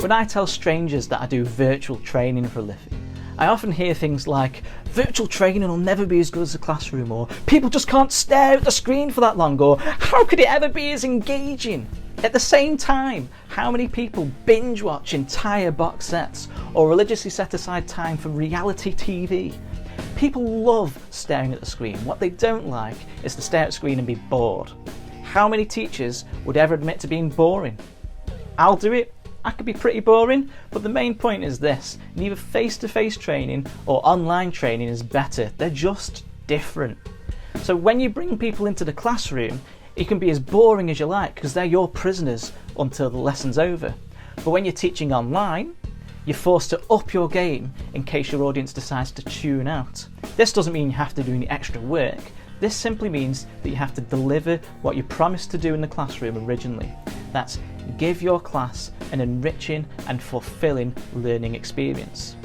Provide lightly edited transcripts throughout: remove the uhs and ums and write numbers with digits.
When I tell strangers that I do virtual training for a living, I often hear things like, virtual training will never be as good as the classroom, or people just can't stare at the screen for that long, or how could it ever be as engaging? At the same time, how many people binge watch entire box sets or religiously set aside time for reality TV? People love staring at the screen. What they don't like is to stare at the screen and be bored. How many teachers would ever admit to being boring? I'll do it. I could be pretty boring, but the main point is this: neither face-to-face training or online training is better. They're just different. So when you bring people into the classroom, it can be as boring as you like because they're your prisoners until the lesson's over. But when you're teaching online, you're forced to up your game in case your audience decides to tune out. This doesn't mean you have to do any extra work. This simply means that you have to deliver what you promised to do in the classroom originally. That's give your class an enriching and fulfilling learning experience.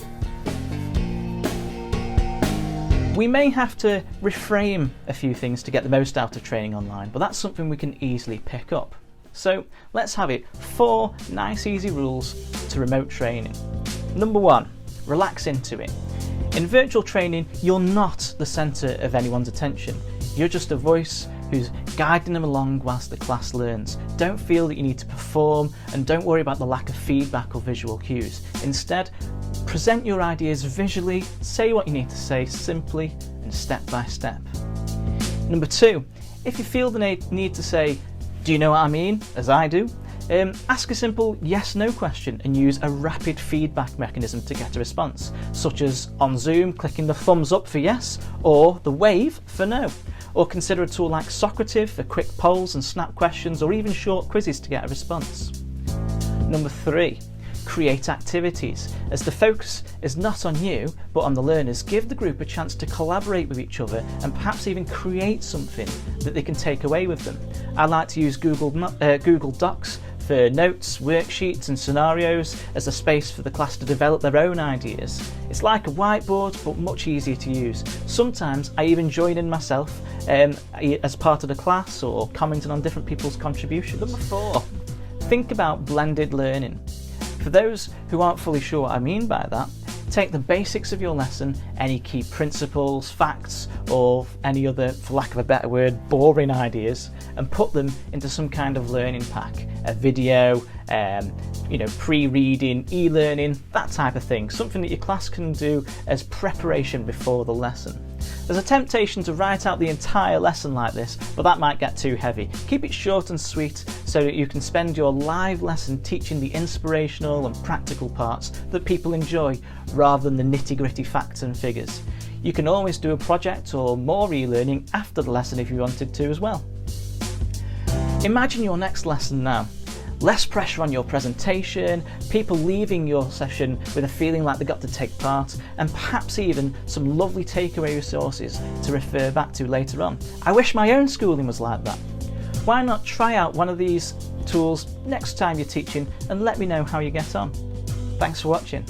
We may have to reframe a few things to get the most out of training online, but that's something we can easily pick up. So let's have it. 4 nice easy rules to remote training. Number 1, relax into it. In virtual training, you're not the centre of anyone's attention. You're just a voice who's guiding them along whilst the class learns. Don't feel that you need to perform, and don't worry about the lack of feedback or visual cues. Instead, present your ideas visually, say what you need to say simply and step by step. Number 2, if you feel the need to say, do you know what I mean, as I do, ask a simple yes-no question and use a rapid feedback mechanism to get a response, such as on Zoom clicking the thumbs up for yes or the wave for no. Or consider a tool like Socrative for quick polls and snap questions, or even short quizzes to get a response. Number 3, create activities. As the focus is not on you but on the learners, give the group a chance to collaborate with each other and perhaps even create something that they can take away with them. I like to use Google Docs for notes, worksheets and scenarios as a space for the class to develop their own ideas. It's like a whiteboard but much easier to use. Sometimes I even join in myself as part of the class or commenting on different people's contributions. Number 4, think about blended learning. For those who aren't fully sure what I mean by that, take the basics of your lesson, any key principles, facts, or any other, for lack of a better word, boring ideas, and put them into some kind of learning pack, a video, pre-reading, e-learning, that type of thing, something that your class can do as preparation before the lesson. There's a temptation to write out the entire lesson like this, but that might get too heavy. Keep it short and sweet so that you can spend your live lesson teaching the inspirational and practical parts that people enjoy, rather than the nitty-gritty facts and figures. You can always do a project or more e-learning after the lesson if you wanted to as well. Imagine your next lesson now. Less pressure on your presentation, people leaving your session with a feeling like they got to take part, and perhaps even some lovely takeaway resources to refer back to later on. I wish my own schooling was like that. Why not try out one of these tools next time you're teaching and let me know how you get on. Thanks for watching.